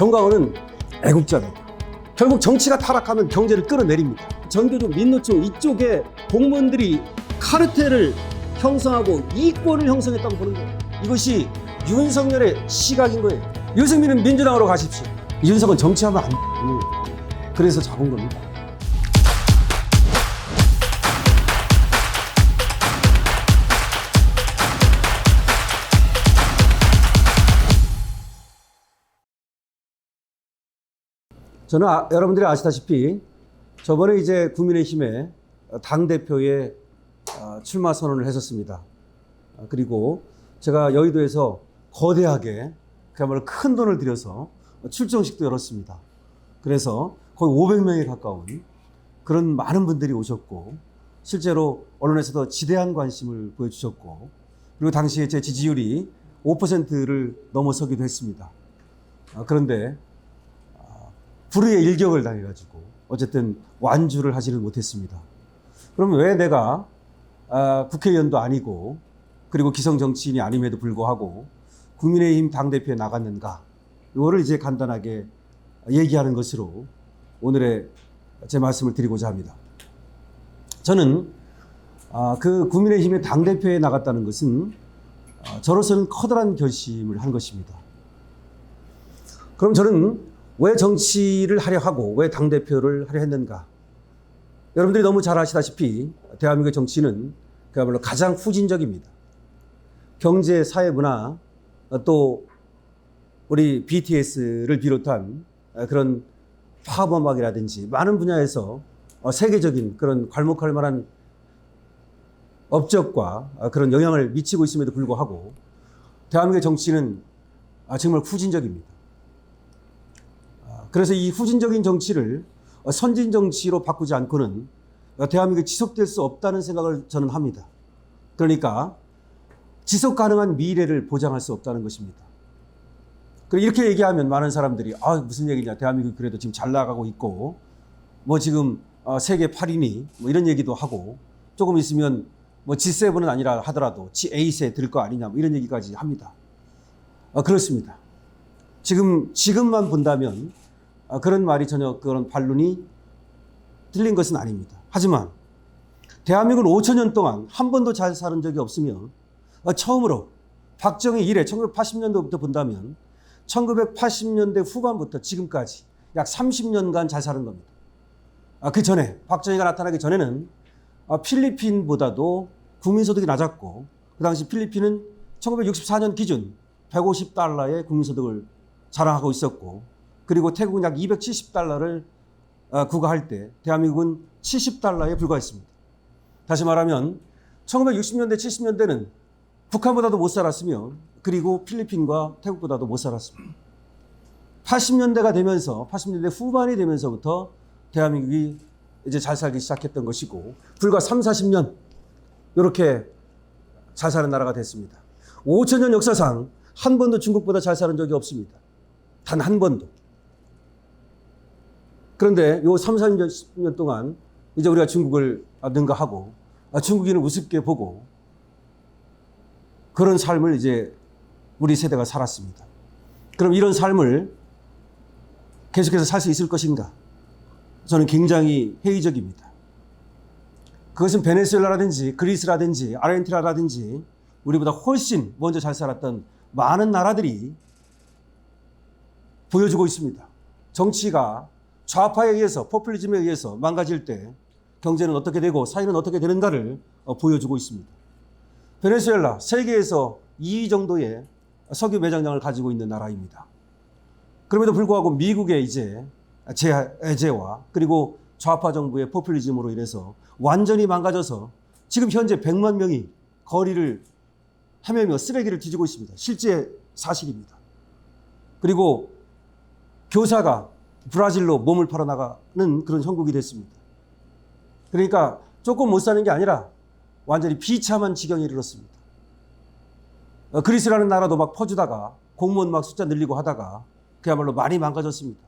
정광훈은 애국자입니다. 결국 정치가 타락하면 경제를 끌어내립니다. 전교조 민노총 이쪽에 공무원들이 카르텔을 형성하고 이권을 형성했다고 보는 거예요. 이것이 윤석열의 시각인 거예요. 유승민은 민주당으로 가십시오. 이준석은 정치하면 안 돼요. 그래서 잡은 겁니다. 저는 여러분들이 아시다시피 저번에 이제 국민의힘에 당대표에 출마 선언을 했었습니다. 그리고 제가 여의도에서 거대하게 그야말로 큰 돈을 들여서 출정식도 열었습니다. 그래서 거의 500명에 가까운 그런 많은 분들이 오셨고, 실제로 언론에서도 지대한 관심을 보여주셨고, 그리고 당시에 제 지지율이 5%를 넘어서기도 했습니다. 그런데 불의의 일격을 당해가지고 어쨌든 완주를 하지는 못했습니다. 그럼 왜 내가 국회의원도 아니고 그리고 기성 정치인이 아님에도 불구하고 국민의힘 당대표에 나갔는가, 이거를 이제 간단하게 얘기하는 것으로 오늘의 제 말씀을 드리고자 합니다. 저는 그 국민의힘의 당대표에 나갔다는 것은 저로서는 커다란 결심을 한 것입니다. 그럼 저는 왜 정치를 하려 하고 왜 당대표를 하려 했는가? 여러분들이 너무 잘 아시다시피 대한민국의 정치는 그야말로 가장 후진적입니다. 경제, 사회, 문화, 또 우리 BTS를 비롯한 그런 팝음악이라든지 많은 분야에서 세계적인 그런 괄목할 만한 업적과 그런 영향을 미치고 있음에도 불구하고 대한민국의 정치는 정말 후진적입니다. 그래서 이 후진적인 정치를 선진 정치로 바꾸지 않고는 대한민국이 지속될 수 없다는 생각을 저는 합니다. 그러니까 지속 가능한 미래를 보장할 수 없다는 것입니다. 그리고 이렇게 얘기하면 많은 사람들이 무슨 얘기냐, 대한민국이 그래도 지금 잘 나가고 있고 뭐 지금 세계 8위니 뭐 이런 얘기도 하고, 조금 있으면 뭐 G7은 아니라 하더라도 G8에 들 거 아니냐 뭐 이런 얘기까지 합니다. 그렇습니다. 지금만 본다면 그런 말이 전혀 그런 반론이 틀린 것은 아닙니다. 하지만 대한민국은 5천년 동안 한 번도 잘 사는 적이 없으면 처음으로 박정희 이래 1980년대부터 본다면 1980년대 후반부터 지금까지 약 30년간 잘 사는 겁니다. 그 전에 박정희가 나타나기 전에는 필리핀보다도 국민소득이 낮았고, 그 당시 필리핀은 1964년 기준 150달러의 국민소득을 자랑하고 있었고, 그리고 태국은 약 270달러를 구가할 때 대한민국은 70달러에 불과했습니다. 다시 말하면 1960년대, 70년대는 북한보다도 못 살았으며, 그리고 필리핀과 태국보다도 못 살았습니다. 80년대가 되면서, 80년대 후반이 되면서부터 대한민국이 이제 잘 살기 시작했던 것이고, 불과 3, 40년 이렇게 잘 사는 나라가 됐습니다. 5천년 역사상 한 번도 중국보다 잘 사는 적이 없습니다. 단 한 번도. 그런데 요 3, 40년 동안 이제 우리가 중국을 능가하고 중국인을 우습게 보고 그런 삶을 이제 우리 세대가 살았습니다. 그럼 이런 삶을 계속해서 살 수 있을 것인가? 저는 굉장히 회의적입니다. 그것은 베네수엘라라든지 그리스라든지 아르헨티나라든지 우리보다 훨씬 먼저 잘 살았던 많은 나라들이 보여주고 있습니다. 정치가 좌파에 의해서, 포퓰리즘에 의해서 망가질 때 경제는 어떻게 되고 사회는 어떻게 되는가를 보여주고 있습니다. 베네수엘라, 세계에서 2위 정도의 석유 매장량을 가지고 있는 나라입니다. 그럼에도 불구하고 미국의 이제 제재와 그리고 좌파 정부의 포퓰리즘으로 인해서 완전히 망가져서 지금 현재 100만 명이 거리를 헤매며 쓰레기를 뒤지고 있습니다. 실제 사실입니다. 그리고 교사가 브라질로 몸을 팔아나가는 그런 형국이 됐습니다. 그러니까 조금 못 사는 게 아니라 완전히 비참한 지경에 이르렀습니다. 그리스라는 나라도 막 퍼주다가 공무원 막 숫자 늘리고 하다가 그야말로 많이 망가졌습니다.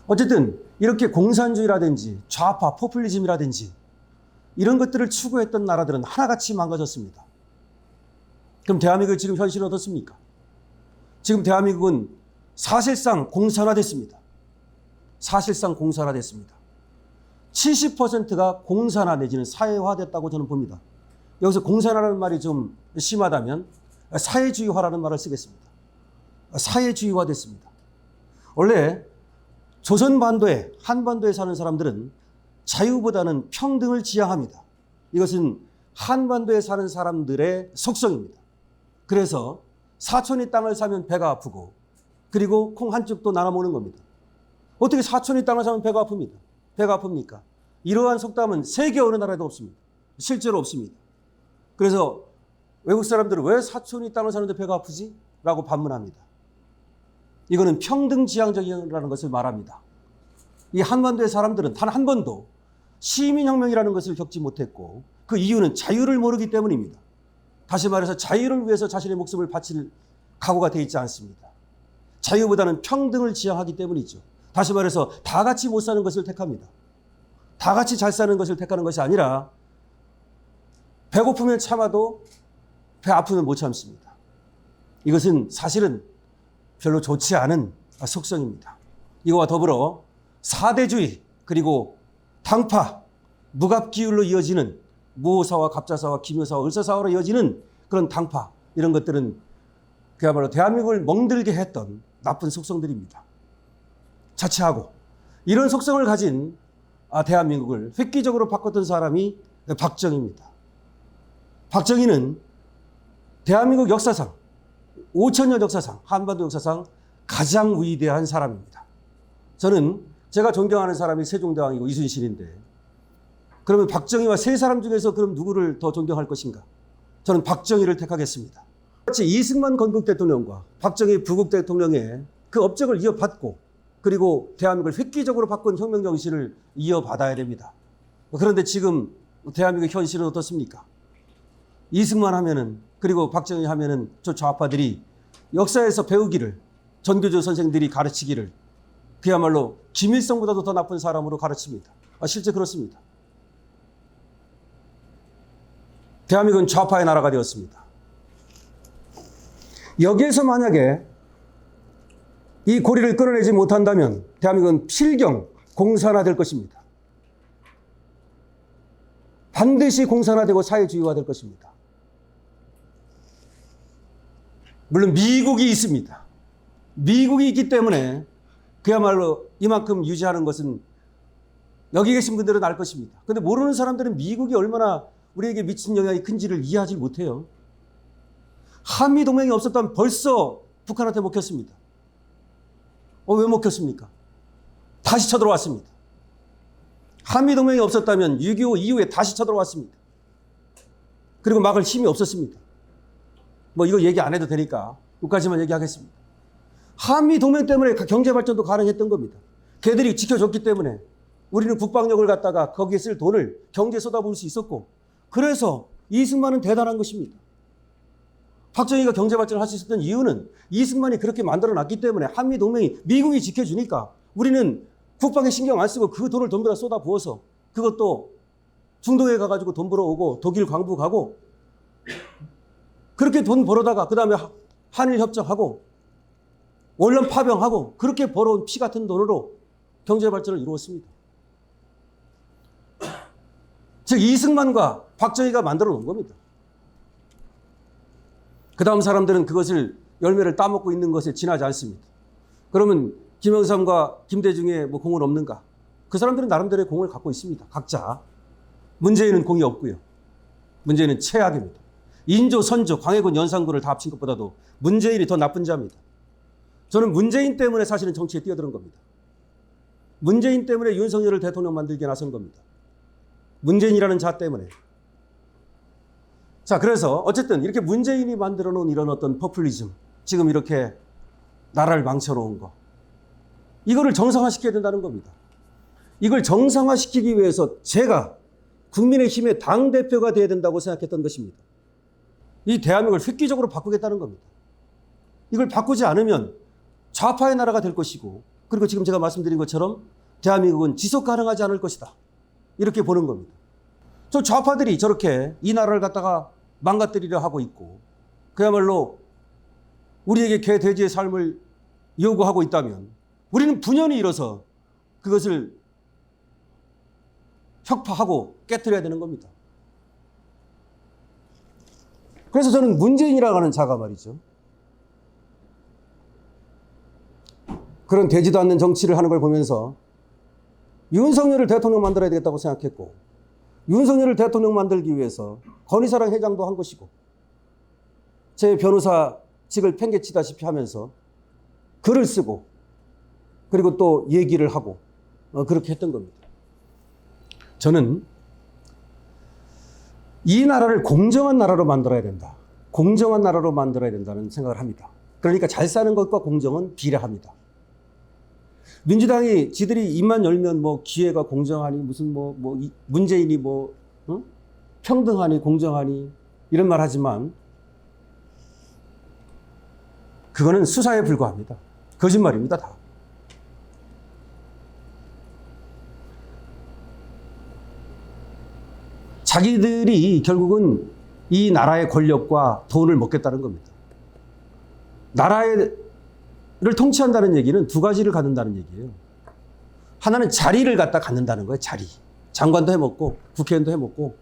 어쨌든 이렇게 공산주의라든지 좌파 포퓰리즘이라든지 이런 것들을 추구했던 나라들은 하나같이 망가졌습니다. 그럼 대한민국의 지금 현실은 어떻습니까? 지금 대한민국은 사실상 공산화됐습니다. 사실상 공산화됐습니다. 70%가 공산화 내지는 사회화됐다고 저는 봅니다. 여기서 공산화라는 말이 좀 심하다면 사회주의화라는 말을 쓰겠습니다. 사회주의화됐습니다. 원래 조선반도에, 한반도에 사는 사람들은 자유보다는 평등을 지향합니다. 이것은 한반도에 사는 사람들의 속성입니다. 그래서 사촌이 땅을 사면 배가 아프고, 그리고 콩 한 쪽도 나눠 먹는 겁니다. 어떻게 사촌이 땅을 사면 배가 아픕니까? 배가 아픕니까? 이러한 속담은 세계 어느 나라에도 없습니다. 실제로 없습니다. 그래서 외국 사람들은 왜 사촌이 땅을 사는데 배가 아프지? 라고 반문합니다. 이거는 평등지향적이라는 것을 말합니다. 이 한반도의 사람들은 단 한 번도 시민혁명이라는 것을 겪지 못했고, 그 이유는 자유를 모르기 때문입니다. 다시 말해서 자유를 위해서 자신의 목숨을 바칠 각오가 되어 있지 않습니다. 자유보다는 평등을 지향하기 때문이죠. 다시 말해서 다 같이 못 사는 것을 택합니다. 다 같이 잘 사는 것을 택하는 것이 아니라 배고프면 참아도 배 아프면 못 참습니다. 이것은 사실은 별로 좋지 않은 속성입니다. 이거와 더불어 사대주의, 그리고 당파, 무갑기율로 이어지는 무호사와 갑자사와 기묘사와 을사사화로 이어지는 그런 당파, 이런 것들은 그야말로 대한민국을 멍들게 했던 나쁜 속성들입니다. 자체하고 이런 속성을 가진 대한민국을 획기적으로 바꿨던 사람이 박정희입니다. 박정희는 대한민국 역사상, 5천년 역사상, 한반도 역사상 가장 위대한 사람입니다. 저는 제가 존경하는 사람이 세종대왕이고 이순신인데, 그러면 박정희와 세 사람 중에서 그럼 누구를 더 존경할 것인가? 저는 박정희를 택하겠습니다. 마치 이승만 건국 대통령과 박정희 부국 대통령의 그 업적을 이어받고, 그리고 대한민국을 획기적으로 바꾼 혁명 정신을 이어받아야 됩니다. 그런데 지금 대한민국 현실은 어떻습니까? 이승만 하면은, 그리고 박정희 하면은 저 좌파들이 역사에서 배우기를, 전교조 선생들이 가르치기를 그야말로 김일성보다도 더 나쁜 사람으로 가르칩니다. 실제 그렇습니다. 대한민국은 좌파의 나라가 되었습니다. 여기에서 만약에 이 고리를 끊어내지 못한다면 대한민국은 필경 공산화될 것입니다. 반드시 공산화되고 사회주의화될 것입니다. 물론 미국이 있습니다. 미국이 있기 때문에 그야말로 이만큼 유지하는 것은 여기 계신 분들은 알 것입니다. 그런데 모르는 사람들은 미국이 얼마나 우리에게 미친 영향이 큰지를 이해하지 못해요. 한미동맹이 없었다면 벌써 북한한테 먹혔습니다. 왜 먹혔습니까? 다시 쳐들어왔습니다. 한미동맹이 없었다면 6.25 이후에 다시 쳐들어왔습니다. 그리고 막을 힘이 없었습니다. 이거 얘기 안 해도 되니까 여기까지만 얘기하겠습니다. 한미동맹 때문에 경제발전도 가능했던 겁니다. 걔들이 지켜줬기 때문에 우리는 국방력을 갖다가 거기에 쓸 돈을 경제에 쏟아부을 수 있었고, 그래서 이승만은 대단한 것입니다. 박정희가 경제발전을 할 수 있었던 이유는 이승만이 그렇게 만들어놨기 때문에, 한미동맹이 미국이 지켜주니까 우리는 국방에 신경 안 쓰고 그 돈을 전부 다 쏟아부어서, 그것도 중동에 가가지고 돈 벌어오고 독일 광부 가고 그렇게 돈 벌어다가 그 다음에 한일협정하고 원론 파병하고 그렇게 벌어온 피 같은 돈으로 경제발전을 이루었습니다. 즉 이승만과 박정희가 만들어 놓은 겁니다. 그 다음 사람들은 그것을 열매를 따먹고 있는 것에 지나지 않습니다. 그러면 김영삼과 김대중의 공은 없는가? 그 사람들은 나름대로의 공을 갖고 있습니다. 각자. 문재인은 공이 없고요. 문재인은 최악입니다. 인조, 선조, 광해군, 연산군을 다 합친 것보다도 문재인이 더 나쁜 자입니다. 저는 문재인 때문에 사실은 정치에 뛰어드는 겁니다. 문재인 때문에 윤석열을 대통령 만들게 나선 겁니다. 문재인이라는 자 때문에. 자, 그래서 어쨌든 이렇게 문재인이 만들어 놓은 이런 어떤 포퓰리즘, 지금 이렇게 나라를 망쳐놓은 거, 이거를 정상화시켜야 된다는 겁니다. 이걸 정상화시키기 위해서 제가 국민의힘의 당대표가 돼야 된다고 생각했던 것입니다. 이 대한민국을 획기적으로 바꾸겠다는 겁니다. 이걸 바꾸지 않으면 좌파의 나라가 될 것이고, 그리고 지금 제가 말씀드린 것처럼 대한민국은 지속 가능하지 않을 것이다. 이렇게 보는 겁니다. 저 좌파들이 저렇게 이 나라를 갖다가 망가뜨리려 하고 있고, 그야말로 우리에게 개, 돼지의 삶을 요구하고 있다면 우리는 분연히 일어서 그것을 혁파하고 깨트려야 되는 겁니다. 그래서 저는 문재인이라고 하는 자가 말이죠, 그런 되지도 않는 정치를 하는 걸 보면서 윤석열을 대통령 만들어야 되겠다고 생각했고, 윤석열을 대통령 만들기 위해서 건희사랑 회장도 한 것이고, 제 변호사직을 팽개치다시피 하면서 글을 쓰고 그리고 또 얘기를 하고 그렇게 했던 겁니다. 저는 이 나라를 공정한 나라로 만들어야 된다. 공정한 나라로 만들어야 된다는 생각을 합니다. 그러니까 잘 사는 것과 공정은 비례합니다. 민주당이 지들이 입만 열면 뭐 기회가 공정하니 무슨 문재인이 평등하니 공정하니 이런 말 하지만 그거는 수사에 불과합니다. 거짓말입니다, 다. 자기들이 결국은 이 나라의 권력과 돈을 먹겠다는 겁니다. 나라를 통치한다는 얘기는 두 가지를 갖는다는 얘기예요. 하나는 자리를 갖다 갖는다는 거예요. 자리. 장관도 해먹고 국회의원도 해먹고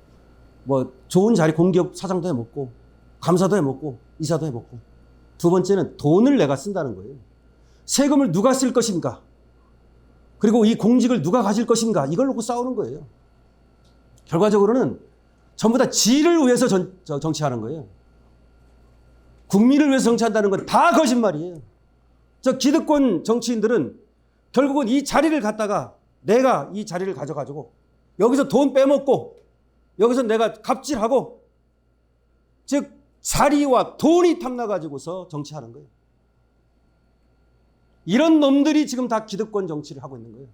좋은 자리 공기업 사장도 해먹고 감사도 해먹고 이사도 해먹고. 두 번째는 돈을 내가 쓴다는 거예요. 세금을 누가 쓸 것인가, 그리고 이 공직을 누가 가질 것인가, 이걸 놓고 싸우는 거예요. 결과적으로는 전부 다 지를 위해서 정치하는 거예요. 국민을 위해서 정치한다는 건 다 거짓말이에요. 저 기득권 정치인들은 결국은 이 자리를 갖다가 내가 이 자리를 가져가지고 여기서 돈 빼먹고 여기서 내가 갑질하고, 즉 자리와 돈이 탐나가지고서 정치하는 거예요. 이런 놈들이 지금 다 기득권 정치를 하고 있는 거예요.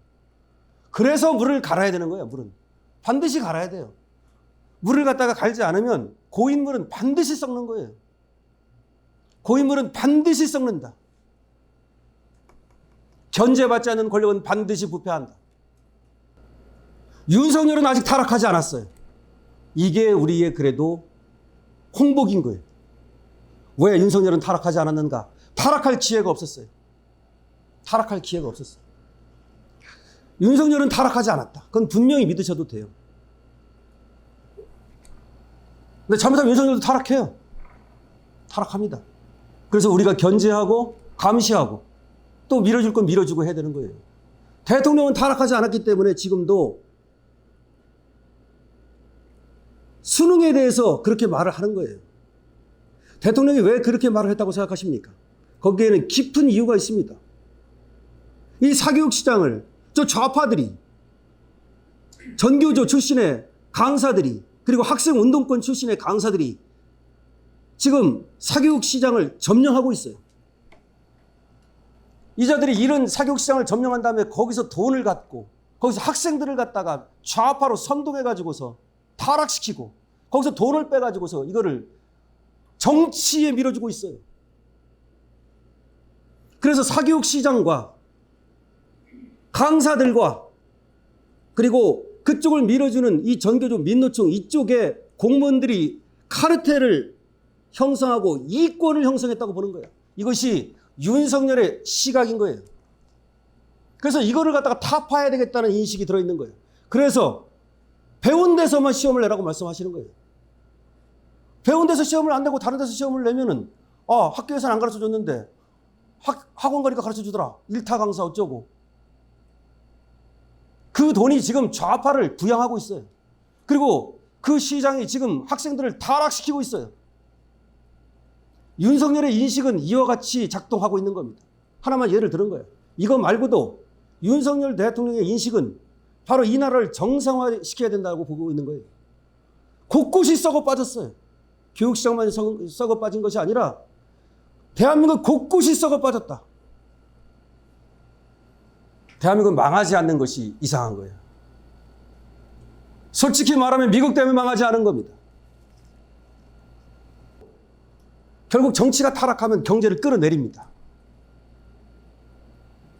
그래서 물을 갈아야 되는 거예요. 물은 반드시 갈아야 돼요. 물을 갖다가 갈지 않으면 고인물은 반드시 썩는 거예요. 고인물은 반드시 썩는다. 견제받지 않는 권력은 반드시 부패한다. 윤석열은 아직 타락하지 않았어요. 이게 우리의 그래도 홍복인 거예요. 왜 윤석열은 타락하지 않았는가? 타락할 기회가 없었어요. 타락할 기회가 없었어요. 윤석열은 타락하지 않았다. 그건 분명히 믿으셔도 돼요. 근데 잘못하면 윤석열도 타락해요. 타락합니다. 그래서 우리가 견제하고 감시하고 또 밀어줄 건 밀어주고 해야 되는 거예요. 대통령은 타락하지 않았기 때문에 지금도 수능에 대해서 그렇게 말을 하는 거예요. 대통령이 왜 그렇게 말을 했다고 생각하십니까? 거기에는 깊은 이유가 있습니다. 이 사교육 시장을 저 좌파들이, 전교조 출신의 강사들이, 그리고 학생운동권 출신의 강사들이 지금 사교육 시장을 점령하고 있어요. 이자들이 이런 사교육 시장을 점령한 다음에 거기서 돈을 갖고 거기서 학생들을 갖다가 좌파로 선동해가지고서 타락시키고 거기서 돈을 빼가지고서 이거를 정치에 밀어주고 있어요. 그래서 사교육 시장과 강사들과 그리고 그쪽을 밀어주는 이 전교조 민노총 이쪽에 공무원들이 카르텔을 형성하고 이권을 형성했다고 보는 거예요. 이것이 윤석열의 시각인 거예요. 그래서 이거를 갖다가 타파해야 되겠다는 인식이 들어있는 거예요. 그래서 배운 데서만 시험을 내라고 말씀하시는 거예요. 배운 데서 시험을 안 내고 다른 데서 시험을 내면은 학교에서는 안 가르쳐 줬는데 학원 가니까 가르쳐 주더라. 일타 강사 어쩌고. 그 돈이 지금 좌파를 부양하고 있어요. 그리고 그 시장이 지금 학생들을 타락시키고 있어요. 윤석열의 인식은 이와 같이 작동하고 있는 겁니다. 하나만 예를 들은 거예요. 이거 말고도 윤석열 대통령의 인식은 바로 이 나라를 정상화시켜야 된다고 보고 있는 거예요. 곳곳이 썩어 빠졌어요. 교육시장만 썩어 빠진 것이 아니라 대한민국 곳곳이 썩어 빠졌다. 대한민국은 망하지 않는 것이 이상한 거예요. 솔직히 말하면 미국 때문에 망하지 않은 겁니다. 결국 정치가 타락하면 경제를 끌어내립니다.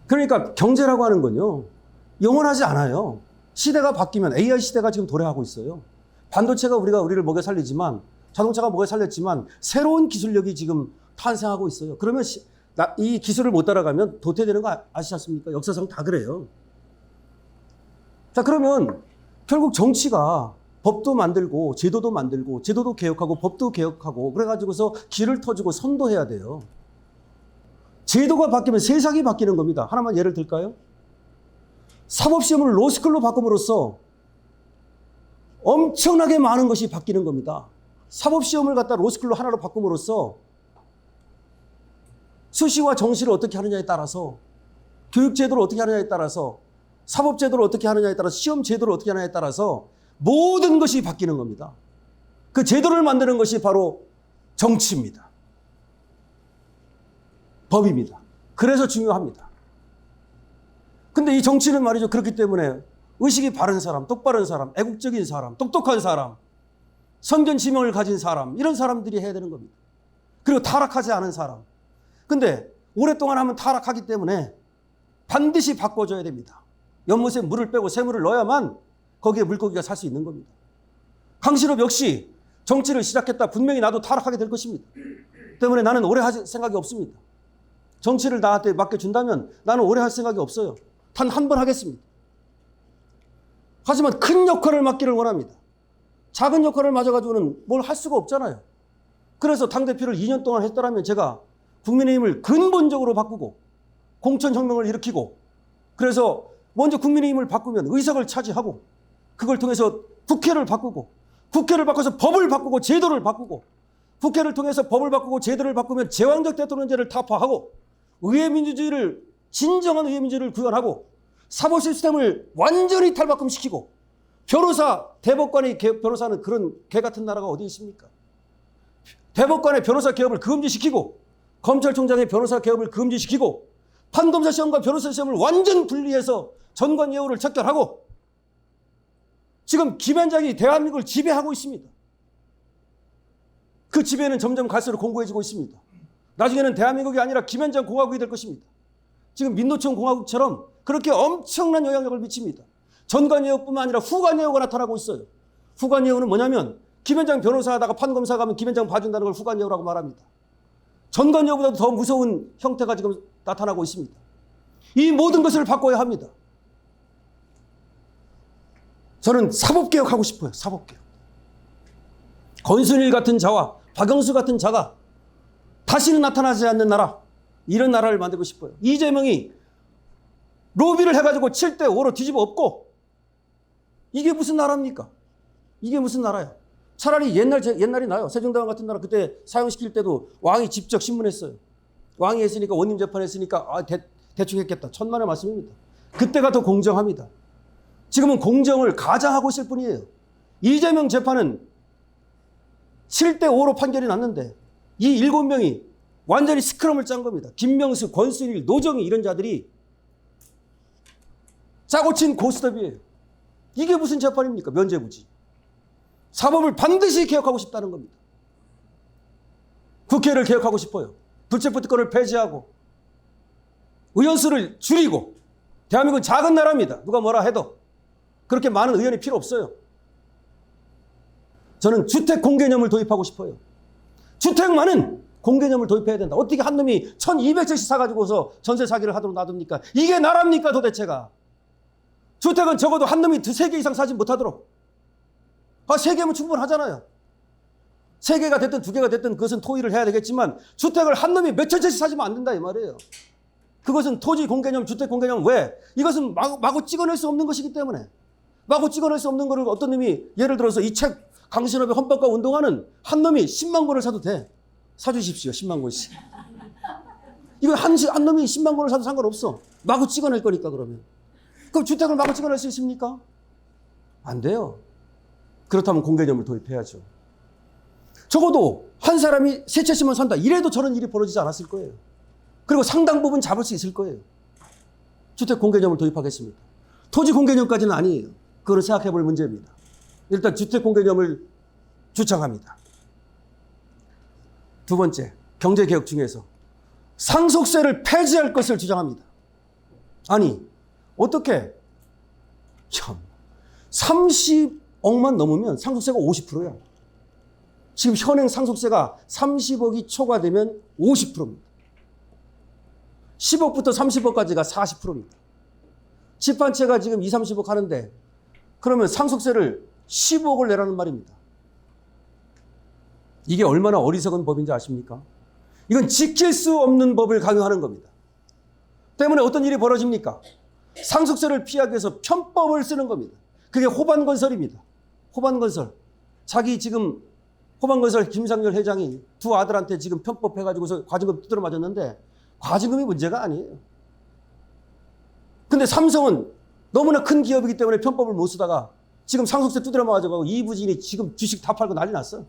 그러니까 경제라고 하는 건요, 영원하지 않아요. 시대가 바뀌면 AI 시대가 지금 도래하고 있어요. 반도체가 우리를 먹여 살리지만, 자동차가 먹여 살렸지만 새로운 기술력이 지금 탄생하고 있어요. 그러면 이 기술을 못 따라가면 도태되는 거 아시지 않습니까? 역사상 다 그래요. 자, 그러면 결국 정치가 법도 만들고 제도도 만들고 제도도 개혁하고 법도 개혁하고 그래가지고서 길을 터주고 선도해야 돼요. 제도가 바뀌면 세상이 바뀌는 겁니다. 하나만 예를 들까요? 사법시험을 로스쿨로 바꿈으로써 엄청나게 많은 것이 바뀌는 겁니다. 사법시험을 갖다 로스쿨로 하나로 바꿈으로써 수시와 정시를 어떻게 하느냐에 따라서 교육제도를 어떻게 하느냐에 따라서 사법제도를 어떻게 하느냐에 따라서 시험제도를 어떻게 하느냐에 따라서 모든 것이 바뀌는 겁니다. 그 제도를 만드는 것이 바로 정치입니다. 법입니다. 그래서 중요합니다. 근데 이 정치는 말이죠. 그렇기 때문에 의식이 바른 사람, 똑바른 사람, 애국적인 사람, 똑똑한 사람, 선견지명을 가진 사람, 이런 사람들이 해야 되는 겁니다. 그리고 타락하지 않은 사람. 근데 오랫동안 하면 타락하기 때문에 반드시 바꿔줘야 됩니다. 연못에 물을 빼고 샘물을 넣어야만 거기에 물고기가 살 수 있는 겁니다. 강신업 역시 정치를 시작했다. 분명히 나도 타락하게 될 것입니다. 때문에 나는 오래 할 생각이 없습니다. 정치를 나한테 맡겨준다면 나는 오래 할 생각이 없어요. 단 한 번 하겠습니다. 하지만 큰 역할을 맡기를 원합니다. 작은 역할을 맡아가지고는 뭘 할 수가 없잖아요. 그래서 당대표를 2년 동안 했더라면 제가 국민의힘을 근본적으로 바꾸고 공천혁명을 일으키고 그래서 먼저 국민의힘을 바꾸면 의석을 차지하고 그걸 통해서 국회를 바꾸고 국회를 바꿔서 법을 바꾸고 제도를 바꾸고 국회를 통해서 법을 바꾸고 제도를 바꾸면 제왕적 대통령제를 타파하고 의회민주주의를 진정한 의회민주주의를 구현하고 사법 시스템을 완전히 탈바꿈시키고 변호사, 대법관의 변호사는 그런 개 같은 나라가 어디 있습니까? 대법관의 변호사 개업을 금지시키고 검찰총장의 변호사 개업을 금지시키고 판검사 시험과 변호사 시험을 완전 분리해서 전관예우를 척결하고 지금 김현장이 대한민국을 지배하고 있습니다. 그 지배는 점점 갈수록 공고해지고 있습니다. 나중에는 대한민국이 아니라 김현장 공화국이 될 것입니다. 지금 민노총 공화국처럼 그렇게 엄청난 영향력을 미칩니다. 전관예우뿐만 아니라 후관예우가 나타나고 있어요. 후관예우는 뭐냐면 김현장 변호사 하다가 판검사 가면 김현장 봐준다는 걸 후관예우라고 말합니다. 전관예우보다도 더 무서운 형태가 지금 나타나고 있습니다. 이 모든 것을 바꿔야 합니다. 저는 사법개혁하고 싶어요. 사법개혁. 권순일 같은 자와 박영수 같은 자가 다시는 나타나지 않는 나라, 이런 나라를 만들고 싶어요. 이재명이 로비를 해가지고 7대5로 뒤집어 엎고 이게 무슨 나라입니까? 이게 무슨 나라야? 차라리 옛날이 나요. 세종대왕 같은 나라 그때 사형시킬 때도 왕이 직접 신문했어요. 왕이 했으니까 원님 재판했으니까 대충 했겠다. 천만의 말씀입니다. 그때가 더 공정합니다. 지금은 공정을 가장하고 있을 뿐이에요. 이재명 재판은 7대5로 판결이 났는데 이 7명이 완전히 스크럼을 짠 겁니다. 김명수, 권순일, 노정희 이런 자들이 짜고 친 고스톱이에요. 이게 무슨 재판입니까? 면죄부지. 사법을 반드시 개혁하고 싶다는 겁니다. 국회를 개혁하고 싶어요. 불체포특권을 폐지하고 의원수를 줄이고 대한민국은 작은 나라입니다. 누가 뭐라 해도 그렇게 많은 의원이 필요 없어요. 저는 주택 공개념을 도입하고 싶어요. 주택만은 공개념을 도입해야 된다. 어떻게 한 놈이 1200채씩 사가지고서 전세 사기를 하도록 놔둡니까? 이게 나라입니까 도대체가? 주택은 적어도 한 놈이 3개 이상 사지 못하도록. 3개면 충분하잖아요. 3개가 됐든 2개가 됐든 그것은 토의를 해야 되겠지만 주택을 한 놈이 몇천 채씩 사지면 안 된다 이 말이에요. 그것은 토지 공개념, 주택 공개념. 왜? 이것은 마구 찍어낼 수 없는 것이기 때문에. 마구 찍어낼 수 없는 거를 어떤 놈이 예를 들어서 이 책 강신업의 헌법과 운동하는 한 놈이 10만 권을 사도 돼. 사주십시오. 10만 권씩. 이거 한 놈이 10만 권을 사도 상관없어. 마구 찍어낼 거니까 그러면. 그럼 주택을 마구 찍어낼 수 있습니까? 안 돼요. 그렇다면 공개념을 도입해야죠. 적어도 한 사람이 3채씩만 산다. 이래도 저런 일이 벌어지지 않았을 거예요. 그리고 상당 부분 잡을 수 있을 거예요. 주택 공개념을 도입하겠습니다. 토지 공개념까지는 아니에요. 그거는 생각해 볼 문제입니다. 일단 주택 공개념을 주창합니다. 두 번째, 경제개혁 중에서 상속세를 폐지할 것을 주장합니다. 아니, 어떻게? 참, 30억만 넘으면 상속세가 50%야. 지금 현행 상속세가 30억이 초과되면 50%입니다. 10억부터 30억까지가 40%입니다. 집 한 채가 지금 2, 30억 하는데 그러면 상속세를 15억을 내라는 말입니다. 이게 얼마나 어리석은 법인지 아십니까? 이건 지킬 수 없는 법을 강요하는 겁니다. 때문에 어떤 일이 벌어집니까? 상속세를 피하기 위해서 편법을 쓰는 겁니다. 그게 호반건설입니다. 호반건설. 자기 지금 호반건설 김상열 회장이 두 아들한테 지금 편법 해가지고서 과징금 두드려 맞았는데 과징금이 문제가 아니에요. 근데 삼성은 너무나 큰 기업이기 때문에 편법을 못 쓰다가 지금 상속세 두드려 맞아가지고 이 부진이 지금 주식 다 팔고 난리 났어요.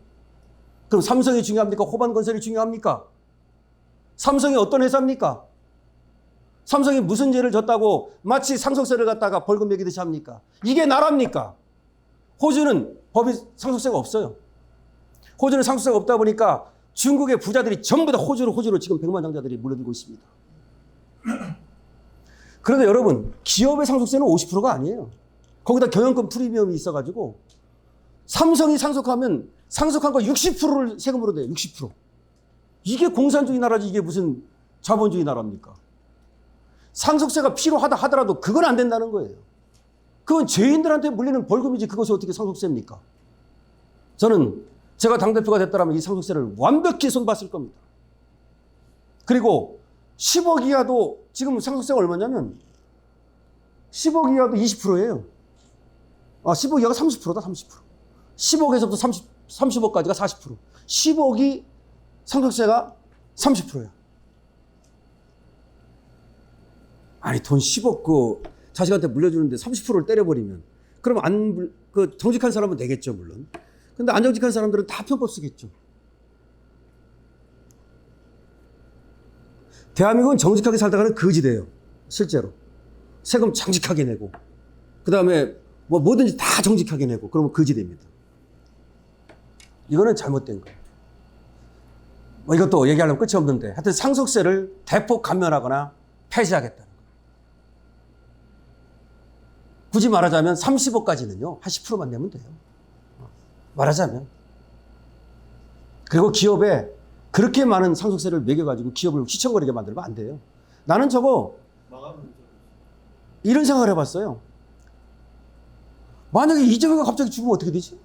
그럼 삼성이 중요합니까? 호반건설이 중요합니까? 삼성이 어떤 회사입니까? 삼성이 무슨 죄를 졌다고 마치 상속세를 갖다가 벌금 매기듯이 합니까? 이게 나라입니까? 호주는 법이 상속세가 없어요. 호주는 상속세가 없다 보니까 중국의 부자들이 전부 다 호주로 지금 백만장자들이 몰려들고 있습니다. 그런데 여러분, 기업의 상속세는 50%가 아니에요. 거기다 경영권 프리미엄이 있어가지고 삼성이 상속하면 상속한 거 60%를 세금으로 내요. 60%. 이게 공산주의 나라지 이게 무슨 자본주의 나라입니까? 상속세가 필요하다 하더라도 그건 안 된다는 거예요. 그건 죄인들한테 물리는 벌금이지 그것이 어떻게 상속세입니까? 저는 제가 당대표가 됐더라면 이 상속세를 완벽히 손봤을 겁니다. 그리고 10억 이하도 지금 상속세가 얼마냐면 10억 이하도 20%예요. 10억 이하가 30%다. 30%. 10억에서부터 30억까지가 40%. 10억이 상속세가 30%야. 아니 돈 10억 그 자식한테 물려주는데 30%를 때려버리면 그럼 정직한 사람은 되겠죠 물론. 근데 안 정직한 사람들은 다 편법 쓰겠죠. 대한민국은 정직하게 살다가는 거지 돼요. 실제로. 세금 정직하게 내고 그 다음에 뭐든지 다 정직하게 내고 그러면 거지 됩니다. 이거는 잘못된 거예요. 이것도 얘기하려면 끝이 없는데 하여튼 상속세를 대폭 감면하거나 폐지하겠다는 거예요. 굳이 말하자면 30억까지는요 한 10%만 내면 돼요. 말하자면. 그리고 기업에 그렇게 많은 상속세를 매겨가지고 기업을 휘청거리게 만들면 안 돼요. 나는 저거 이런 생각을 해봤어요. 만약에 이재명이 갑자기 죽으면 어떻게 되지?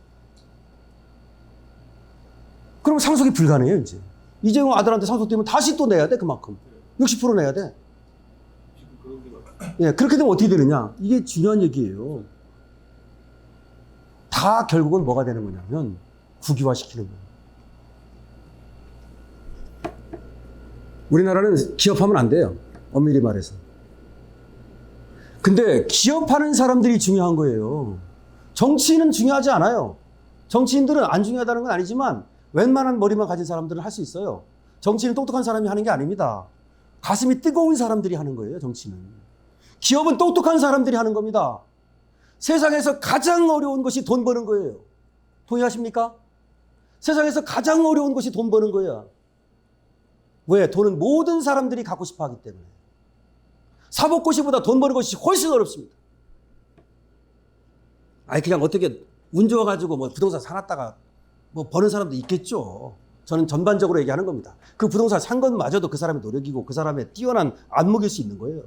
그럼 상속이 불가능해요 이제. 이재명 아들한테 상속되면 다시 또 내야 돼 그만큼. 60% 내야 돼. 예, 그렇게 되면 어떻게 되느냐? 이게 중요한 얘기예요. 다 결국은 뭐가 되는 거냐면 국유화시키는 거예요. 우리나라는 기업하면 안 돼요. 엄밀히 말해서. 근데 기업하는 사람들이 중요한 거예요. 정치인은 중요하지 않아요. 정치인들은 안 중요하다는 건 아니지만 웬만한 머리만 가진 사람들은 할 수 있어요. 정치인은 똑똑한 사람이 하는 게 아닙니다. 가슴이 뜨거운 사람들이 하는 거예요, 정치는. 기업은 똑똑한 사람들이 하는 겁니다. 세상에서 가장 어려운 것이 돈 버는 거예요. 동의하십니까? 세상에서 가장 어려운 것이 돈 버는 거예요. 왜? 돈은 모든 사람들이 갖고 싶어 하기 때문에. 사법고시보다 돈 버는 것이 훨씬 어렵습니다. 그냥 어떻게 운 좋아가지고 부동산 사놨다가 버는 사람도 있겠죠. 저는 전반적으로 얘기하는 겁니다. 그 부동산 산 것마저도 그 사람의 노력이고 그 사람의 뛰어난 안목일 수 있는 거예요.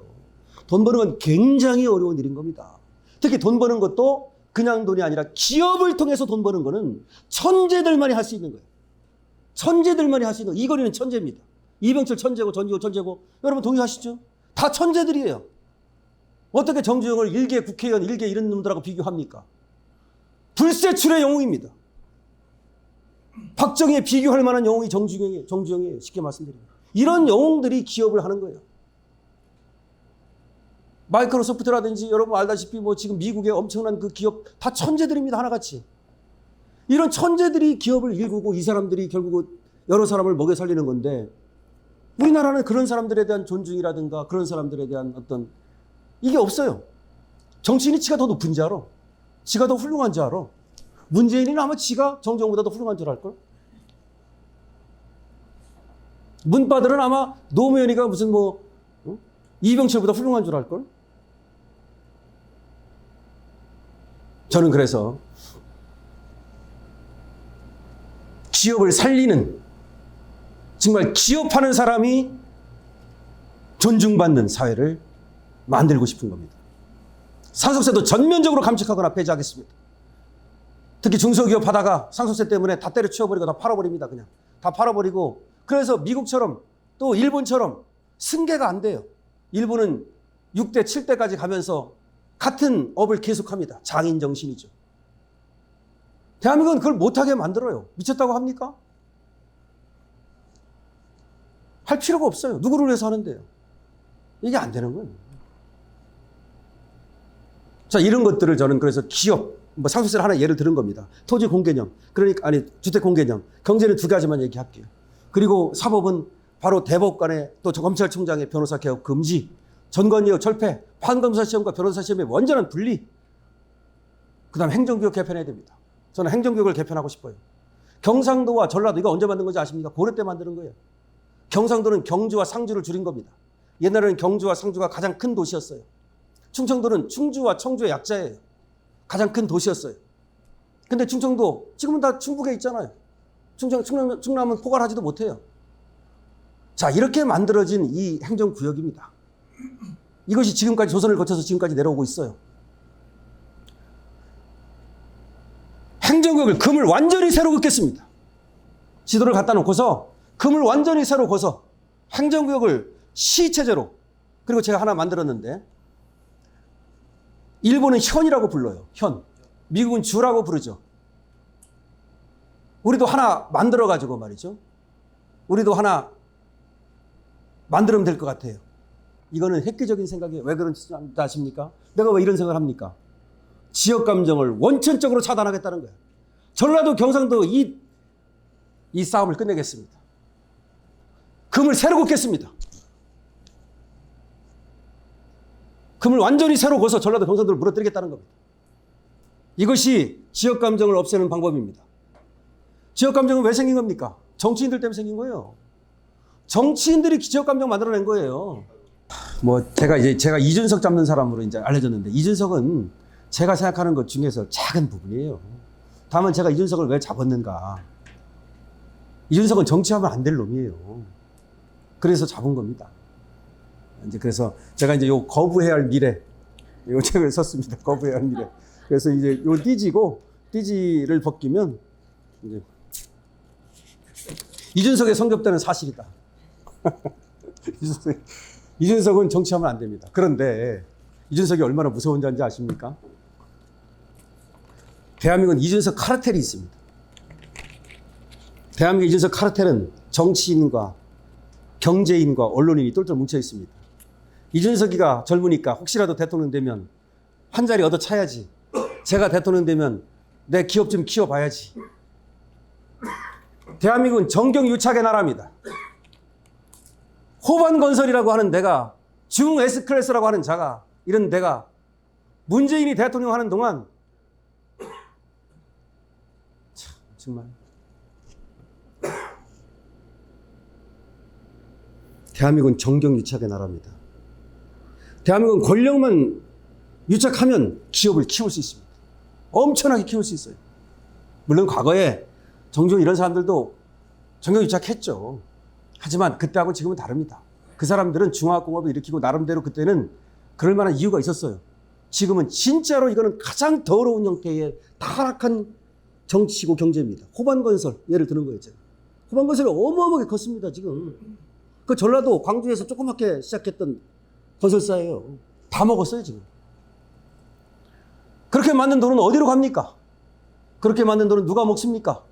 돈 버는 건 굉장히 어려운 일인 겁니다. 특히 돈 버는 것도 그냥 돈이 아니라 기업을 통해서 돈 버는 거는 천재들만이 할 수 있는 거예요. 천재들만이 할 수 있는 거예요. 이거리는 천재입니다. 이병철 천재고 전지호 천재고 여러분 동의하시죠? 다 천재들이에요. 어떻게 정주영을 일개 국회의원, 일개 이런 놈들하고 비교합니까? 불세출의 영웅입니다. 박정희에 비교할 만한 영웅이 정주영이에요. 쉽게 말씀드리면. 이런 영웅들이 기업을 하는 거예요. 마이크로소프트라든지 여러분 알다시피 지금 미국의 엄청난 그 기업 다 천재들입니다. 하나같이. 이런 천재들이 기업을 일구고 이 사람들이 결국 여러 사람을 먹여 살리는 건데 우리나라는 그런 사람들에 대한 존중이라든가 그런 사람들에 대한 어떤 이게 없어요. 정치인이 지가 더 높은 줄 알아. 지가 더 훌륭한 줄 알아. 문재인이는 아마 지가 정정보다 더 훌륭한 줄 알걸. 문바들은 아마 노무현이가 무슨 이병철보다 훌륭한 줄 알걸. 저는 그래서 기업을 살리는 정말 기업하는 사람이 존중받는 사회를 만들고 싶은 겁니다. 상속세도 전면적으로 감축하거나 폐지하겠습니다. 특히 중소기업 하다가 상속세 때문에 다 때려치워버리고 다 팔아버립니다. 그냥 다 팔아버리고. 그래서 미국처럼 또 일본처럼 승계가 안 돼요. 일본은 6대 7대까지 가면서 같은 업을 계속합니다. 장인 정신이죠. 대한민국은 그걸 못하게 만들어요. 미쳤다고 합니까? 할 필요가 없어요. 누구를 위해서 하는데요. 이게 안 되는 거예요. 자, 이런 것들을 저는 그래서 기업, 상속세를 하나 예를 들은 겁니다. 토지 공개념, 그러니까, 아니, 주택 공개념, 경제는 두 가지만 얘기할게요. 그리고 사법은 바로 대법관의 또 검찰총장의 변호사 개혁 금지, 전관예우 철폐, 판검사 시험과 변호사 시험의 완전한 분리, 그 다음 행정교육 개편해야 됩니다. 저는 행정교육을 개편하고 싶어요. 경상도와 전라도, 이거 언제 만든 건지 아십니까? 고려 때 만드는 거예요. 경상도는 경주와 상주를 줄인 겁니다. 옛날에는 경주와 상주가 가장 큰 도시였어요. 충청도는 충주와 청주의 약자예요. 가장 큰 도시였어요. 근데 충청도, 지금은 다 충북에 있잖아요. 충남은 포괄하지도 못해요. 자, 이렇게 만들어진 이 행정구역입니다. 이것이 지금까지 조선을 거쳐서 지금까지 내려오고 있어요. 행정구역을 금을 완전히 새로 긋겠습니다. 지도를 갖다 놓고서 금을 완전히 새로 긋어서 행정구역을 시체제로, 그리고 제가 하나 만들었는데, 일본은 현이라고 불러요. 현. 미국은 주라고 부르죠. 우리도 하나 만들어가지고 말이죠. 우리도 하나 만들면 될 것 같아요. 이거는 획기적인 생각이에요. 왜 그런지 아십니까? 내가 왜 이런 생각을 합니까? 지역 감정을 원천적으로 차단하겠다는 거예요. 전라도, 경상도 이 싸움을 끝내겠습니다. 금을 새로 긋겠습니다. 금을 완전히 새로 긋어서 전라도, 경상도를 무너뜨리겠다는 겁니다. 이것이 지역 감정을 없애는 방법입니다. 지역 감정은 왜 생긴 겁니까? 정치인들 때문에 생긴 거예요. 정치인들이 지역 감정 만들어낸 거예요. 제가 이준석 잡는 사람으로 이제 알려졌는데, 이준석은 제가 생각하는 것 중에서 작은 부분이에요. 다만 제가 이준석을 왜 잡았는가? 이준석은 정치하면 안 될 놈이에요. 그래서 잡은 겁니다. 그래서 제가 이제 요 거부해야 할 미래, 요 책을 썼습니다. 거부해야 할 미래. 그래서 이제 요 띠지를 벗기면 이제 이준석의 성접대는 사실이다. 이준석은 정치하면 안 됩니다. 그런데 이준석이 얼마나 무서운 자인지 아십니까? 대한민국은 이준석 카르텔이 있습니다. 대한민국 이준석 카르텔은 정치인과 경제인과 언론인이 똘똘 뭉쳐 있습니다. 이준석이가 젊으니까 혹시라도 대통령 되면 한 자리 얻어 차야지. 제가 대통령 되면 내 기업 좀 키워봐야지. 대한민국은 정경유착의 나라입니다. 호반건설이라고 하는 데가, 중 S클래스라고 하는 자가, 이런 데가 문재인이 대통령 하는 동안 참 정말 대한민국은 정경유착의 나라입니다. 대한민국은 권력만 유착하면 기업을 키울 수 있습니다. 엄청나게 키울 수 있어요. 물론 과거에 정종 이런 사람들도 정경유착했죠. 하지만 그때하고 지금은 다릅니다. 그 사람들은 중화공업을 일으키고 나름대로 그때는 그럴 만한 이유가 있었어요. 지금은 진짜로 이거는 가장 더러운 형태의 타락한 정치고 경제입니다. 호반건설 예를 드는 거예요. 제가. 호반건설이 어마어마하게 컸습니다. 지금. 그 전라도 광주에서 조그맣게 시작했던 건설사예요. 다 먹었어요 지금. 그렇게 만든 돈은 어디로 갑니까? 그렇게 만든 돈은 누가 먹습니까?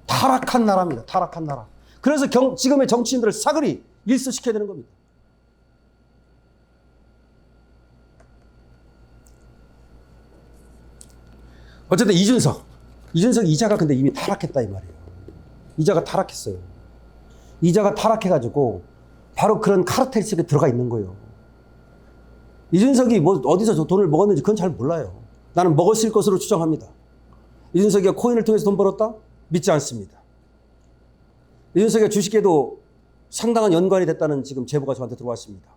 타락한 나라입니다. 타락한 나라. 그래서 지금의 정치인들을 사그리 일수시켜야 되는 겁니다. 어쨌든 이준석 이자가 근데 이미 타락했다 이 말이에요. 이자가 타락했어요. 이자가 타락해가지고 바로 그런 카르텔 속에 들어가 있는 거예요. 이준석이 어디서 저 돈을 먹었는지 그건 잘 몰라요. 나는 먹었을 것으로 추정합니다. 이준석이가 코인을 통해서 돈 벌었다? 믿지 않습니다. 이준석이가 주식에도 상당한 연관이 됐다는 지금 제보가 저한테 들어왔습니다.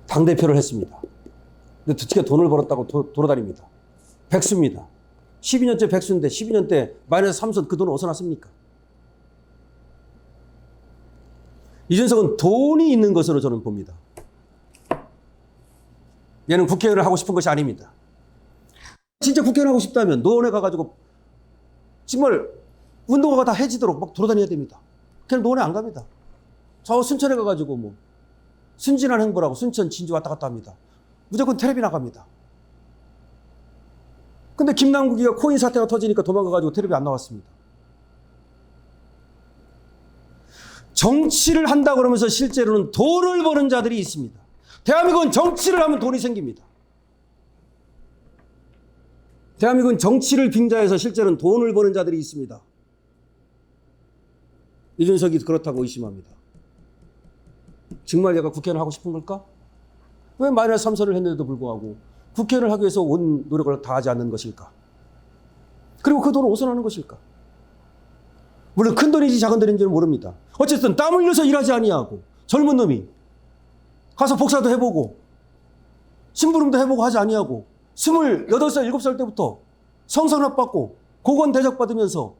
당대표를 했습니다. 근데 특히 돈을 벌었다고 돌아다닙니다. 백수입니다. 12년째 백수인데 12년 때 마이너스 3선 그 돈 어디서 났습니까? 이준석은 돈이 있는 것으로 저는 봅니다. 얘는 국회의원을 하고 싶은 것이 아닙니다. 진짜 국회의원 하고 싶다면 노원에 가가지고 정말 운동화가 다 해지도록 막 돌아다녀야 됩니다. 그냥 노원에 안 갑니다. 저 순천에 가가지고 뭐 순진한 행보라고 순천 진주 왔다 갔다 합니다. 무조건 텔레비 나갑니다. 근데 김남국이가 코인 사태가 터지니까 도망가가지고 텔레비 안 나왔습니다. 정치를 한다 그러면서 실제로는 돈을 버는 자들이 있습니다. 대한민국은 정치를 하면 돈이 생깁니다. 대한민국은 정치를 빙자해서 실제로는 돈을 버는 자들이 있습니다. 이준석이 그렇다고 의심합니다. 정말 얘가 국회의원을 하고 싶은 걸까? 왜 마이너스 3선을 했는데도 불구하고 국회의원을 하기 위해서 온 노력을 다하지 않는 것일까? 그리고 그 돈을 어디서 나는 것일까? 물론 큰 돈인지 작은 돈인지는 모릅니다. 어쨌든 땀 흘려서 일하지 아니하고 젊은 놈이 가서 복사도 해보고 심부름도 해보고 하지 아니하고 28살, 7살 때부터 성선합 받고 고관 대접 받으면서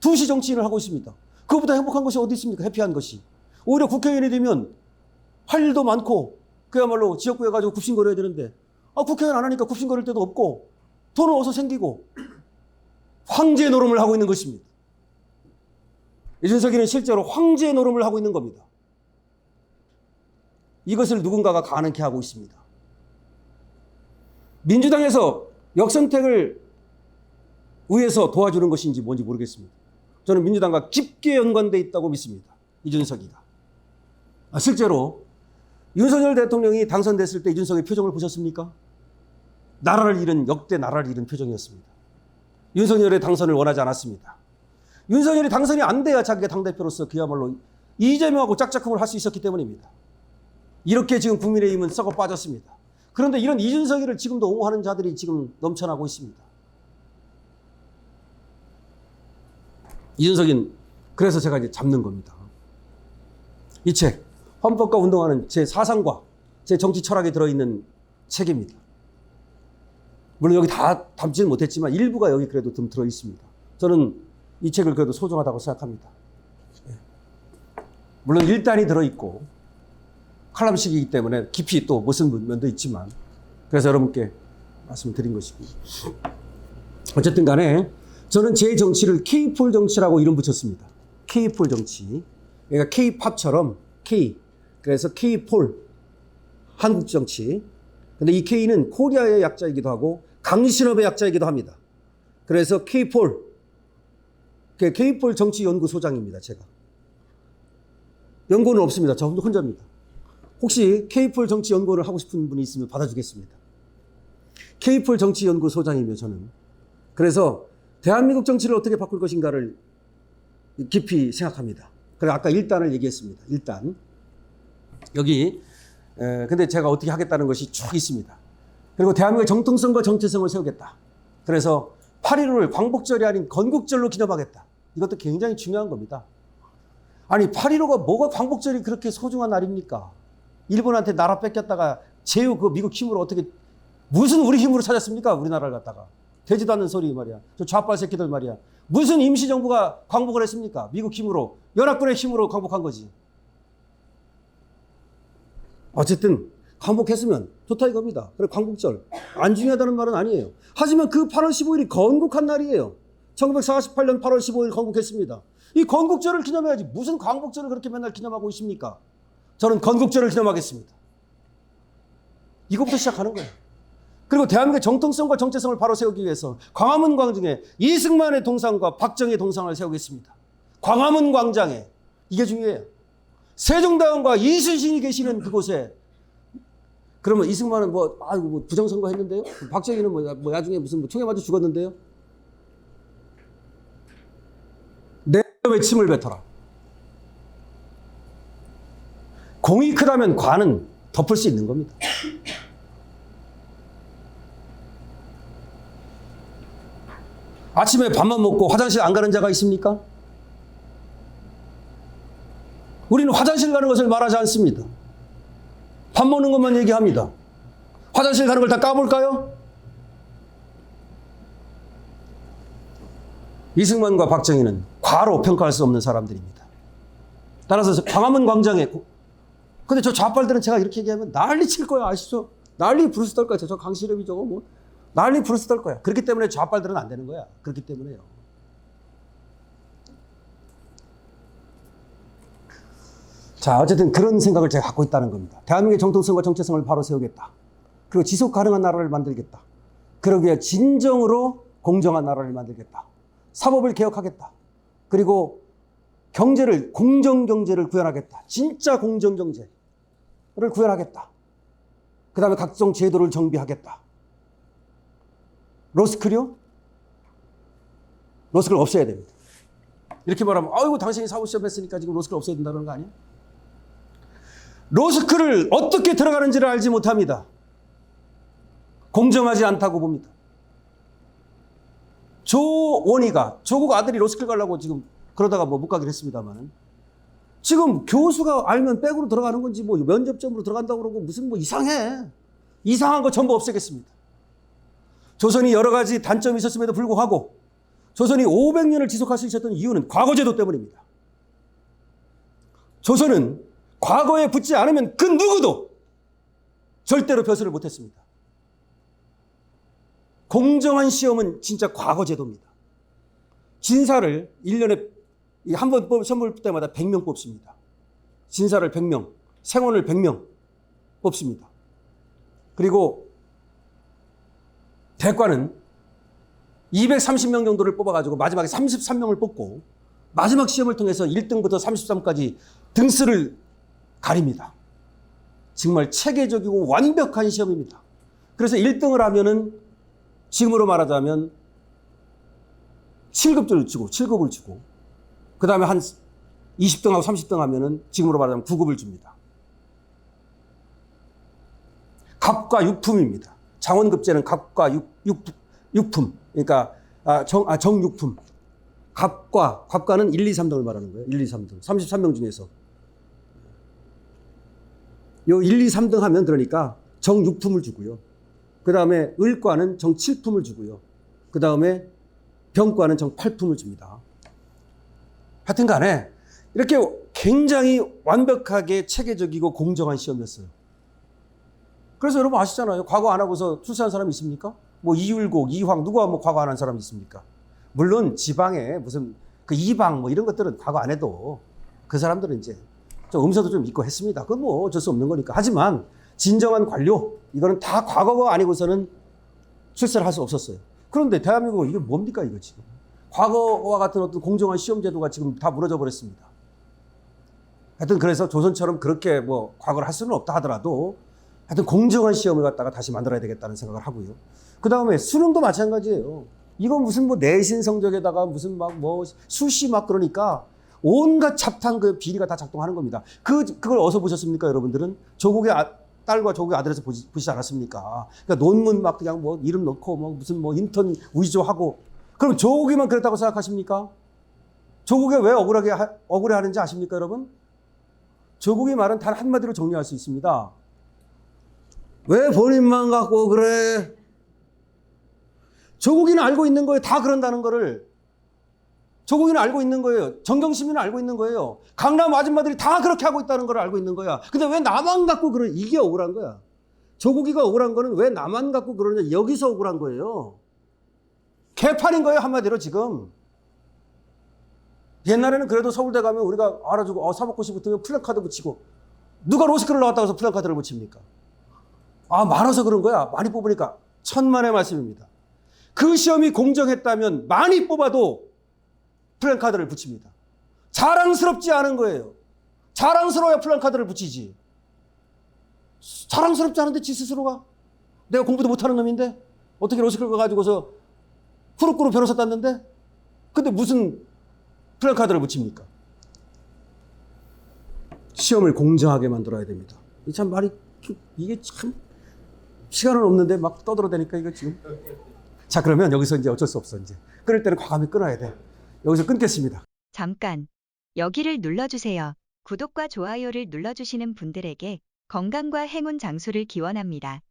2시 정치인을 하고 있습니다. 그것보다 행복한 것이 어디 있습니까? 해피한 것이. 오히려 국회의원이 되면 할 일도 많고 그야말로 지역구에 가지고 굽신거려야 되는데 국회의원 안 하니까 굽신거릴 데도 없고 돈은 어디서 생기고 황제 노름을 하고 있는 것입니다. 이준석이는 실제로 황제 노름을 하고 있는 겁니다. 이것을 누군가가 가능케 하고 있습니다. 민주당에서 역선택을 위해서 도와주는 것인지 뭔지 모르겠습니다. 저는 민주당과 깊게 연관되어 있다고 믿습니다. 이준석이가. 실제로 윤석열 대통령이 당선됐을 때 이준석의 표정을 보셨습니까? 나라를 잃은, 역대 나라를 잃은 표정이었습니다. 윤석열의 당선을 원하지 않았습니다. 윤석열이 당선이 안 돼야 자기가 당대표로서 그야말로 이재명하고 짝짝꿍을 할 수 있었기 때문입니다. 이렇게 지금 국민의힘은 썩어 빠졌습니다. 그런데 이런 이준석이를 지금도 옹호하는 자들이 지금 넘쳐나고 있습니다. 이준석인 그래서 제가 이제 잡는 겁니다. 이 책, 헌법과 운동하는 제 사상과 제 정치 철학이 들어있는 책입니다. 물론 여기 다 담지는 못했지만 일부가 여기 그래도 좀 들어있습니다. 저는 이 책을 그래도 소중하다고 생각합니다. 물론 1단이 들어있고 칼럼식이기 때문에 깊이 또 못 쓴 면도 있지만 그래서 여러분께 말씀드린 것이고 어쨌든 간에 저는 제 정치를 K폴 정치라고 이름 붙였습니다. K폴 정치. 그러니까 K팝처럼 K. 그래서 K폴. 한국 정치. 근데 이 K는 코리아의 약자이기도 하고 강신업의 약자이기도 합니다. 그래서 K폴. K폴 정치연구소장입니다. 제가. 연구는 없습니다. 저 혼자입니다. 혹시 K폴 정치연구를 하고 싶은 분이 있으면 받아주겠습니다. K폴 정치연구소장이며 저는. 그래서 대한민국 정치를 어떻게 바꿀 것인가를 깊이 생각합니다. 그래서 아까 1단을 얘기했습니다. 1단. 여기 근데 제가 어떻게 하겠다는 것이 쭉 있습니다. 그리고 대한민국의 정통성과 정체성을 세우겠다. 그래서 8.15를 광복절이 아닌 건국절로 기념하겠다. 이것도 굉장히 중요한 겁니다. 아니 8.15가 뭐가 광복절이 그렇게 소중한 날입니까? 일본한테 나라 뺏겼다가 제휴 그 미국 힘으로 어떻게 무슨 우리 힘으로 찾았습니까? 우리나라를 갖다가. 되지도 않는 소리 말이야. 저 좌빨 새끼들 말이야. 무슨 임시정부가 광복을 했습니까? 미국 힘으로. 연합군의 힘으로 광복한 거지. 어쨌든 광복했으면 좋다 이겁니다. 그래 광복절. 안 중요하다는 말은 아니에요. 하지만 그 8월 15일이 건국한 날이에요. 1948년 8월 15일 건국했습니다. 이 건국절을 기념해야지. 무슨 광복절을 그렇게 맨날 기념하고 있습니까? 저는 건국절을 기념하겠습니다. 이것부터 시작하는 거예요. 그리고 대한민국의 정통성과 정체성을 바로 세우기 위해서 광화문 광장에 이승만의 동상과 박정희의 동상을 세우겠습니다. 광화문 광장에. 이게 중요해요. 세종대왕과 이순신이 계시는 그곳에. 그러면 이승만은 뭐 부정선거 했는데요? 박정희는 뭐 나중에 무슨 총에 맞아 죽었는데요? 내 외침을 뱉어라. 공이 크다면 관은 덮을 수 있는 겁니다. 아침에 밥만 먹고 화장실 안 가는 자가 있습니까? 우리는 화장실 가는 것을 말하지 않습니다. 밥 먹는 것만 얘기합니다. 화장실 가는 걸 다 까볼까요? 이승만과 박정희는 과로 평가할 수 없는 사람들입니다. 따라서 광화문 광장에 근데 저 좌빨들은 제가 이렇게 얘기하면 난리 칠 거야. 아시죠? 난리 부르스 떨 거야. 저 강시렵이 저거 뭐 난리 부르스 떨 거야. 그렇기 때문에 좌빨들은 안 되는 거야. 그렇기 때문에요. 자, 어쨌든 그런 생각을 제가 갖고 있다는 겁니다. 대한민국의 정통성과 정체성을 바로 세우겠다. 그리고 지속 가능한 나라를 만들겠다. 그러기에 진정으로 공정한 나라를 만들겠다. 사법을 개혁하겠다. 그리고 경제를, 공정경제를 구현하겠다. 진짜 공정경제를 구현하겠다. 그 다음에 각종 제도를 정비하겠다. 로스쿨이요? 로스쿨 없애야 됩니다. 이렇게 말하면 아이고 당신이 사법시험 했으니까 지금 로스쿨 없애야 된다는 거 아니에요? 로스쿨을 어떻게 들어가는지를 알지 못합니다. 공정하지 않다고 봅니다. 조원희가 조국 아들이 로스쿨 가려고 지금 그러다가 뭐 못 가긴 했습니다만 지금 교수가 알면 백으로 들어가는 건지 뭐 면접점으로 들어간다고 그러고 무슨 뭐 이상해. 이상한 거 전부 없애겠습니다. 조선이 여러 가지 단점이 있었음에도 불구하고 조선이 500년을 지속할 수 있었던 이유는 과거제도 때문입니다. 조선은 과거에 붙지 않으면 그 누구도 절대로 벼슬을 못했습니다. 공정한 시험은 진짜 과거제도입니다. 진사를 1년에 한 번 시험 볼 때마다 100명 뽑습니다. 진사를 100명, 생원을 100명 뽑습니다. 그리고 대과는 230명 정도를 뽑아가지고 마지막에 33명을 뽑고 마지막 시험을 통해서 1등부터 33까지 등수를 가립니다. 정말 체계적이고 완벽한 시험입니다. 그래서 1등을 하면은 지금으로 말하자면 7급을 주고 그 다음에 한 20등하고 30등 하면은 지금으로 말하자면 9급을 줍니다. 갑과 육품입니다. 장원급제는 갑과 육품. 그러니까 정육품. 갑과는 1, 2, 3등을 말하는 거예요. 1, 2, 3등. 33명 중에서. 요 1, 2, 3등 하면 그러니까 정육품을 주고요. 그 다음에 을과는 정7품을 주고요. 그 다음에 병과는 정8품을 줍니다. 하여튼 간에 이렇게 굉장히 완벽하게 체계적이고 공정한 시험이었어요. 그래서 여러분 아시잖아요. 과거 안 하고서 출세한 사람이 있습니까? 뭐 이율곡, 이황 누가 뭐 과거 안 한 사람이 있습니까? 물론 지방에 무슨 그 이방 뭐 이런 것들은 과거 안 해도 그 사람들은 이제 좀 음서도 좀 있고 했습니다. 그건 뭐 어쩔 수 없는 거니까. 하지만 진정한 관료 이거는 다 과거가 아니고서는 출세를 할 수 없었어요. 그런데 대한민국은 이게 뭡니까 이거 지금? 과거와 같은 어떤 공정한 시험 제도가 지금 다 무너져 버렸습니다. 하여튼 그래서 조선처럼 그렇게 뭐 과거를 할 수는 없다 하더라도 하여튼 공정한 시험을 갖다가 다시 만들어야 되겠다는 생각을 하고요. 그 다음에 수능도 마찬가지예요. 이건 무슨 뭐 내신 성적에다가 무슨 막 뭐 수시 막 그러니까 온갖 잡탕 그 비리가 다 작동하는 겁니다. 그걸 어디서 보셨습니까, 여러분들은? 조국의 딸과 조국의 아들에서 보시지 않았습니까? 그러니까 논문 막 그냥 뭐 이름 넣고 뭐 무슨 뭐 인턴 위조하고 그럼 조국이만 그랬다고 생각하십니까? 조국이 왜 억울해 하는지 아십니까, 여러분? 조국의 말은 단 한마디로 정리할 수 있습니다. 왜 본인만 갖고 그래? 조국이는 알고 있는 거예요. 다 그런다는 거를. 조국이는 알고 있는 거예요. 정경심이는 알고 있는 거예요. 강남 아줌마들이 다 그렇게 하고 있다는 걸 알고 있는 거야. 근데 왜 나만 갖고 그래? 이게 억울한 거야. 조국이가 억울한 거는 왜 나만 갖고 그러냐? 여기서 억울한 거예요. 개판인 거예요, 한마디로 지금. 옛날에는 그래도 서울대 가면 우리가 알아주고 사법고시 붙으면 플래카드 붙이고 누가 로스쿨을 나왔다고 해서 플래카드를 붙입니까? 많아서 그런 거야. 많이 뽑으니까. 천만의 말씀입니다. 그 시험이 공정했다면 많이 뽑아도 플랜카드를 붙입니다. 자랑스럽지 않은 거예요. 자랑스러워야 플랜카드를 붙이지. 자랑스럽지 않은데 지 스스로가 내가 공부도 못하는 놈인데 어떻게 로스쿨 가가지고서 후루꾸루 변호사 땄는데 근데 무슨 플랜카드를 붙입니까? 시험을 공정하게 만들어야 됩니다. 참 말이 이게 참 시간은 없는데 막 떠들어대니까 이거 지금. 자, 그러면 여기서 이제 어쩔 수 없어. 이제 끊을 때는 과감히 끊어야 돼. 여기서 끊겠습니다. 잠깐 여기를 눌러주세요. 구독과 좋아요를 눌러주시는 분들에게 건강과 행운 장수를 기원합니다.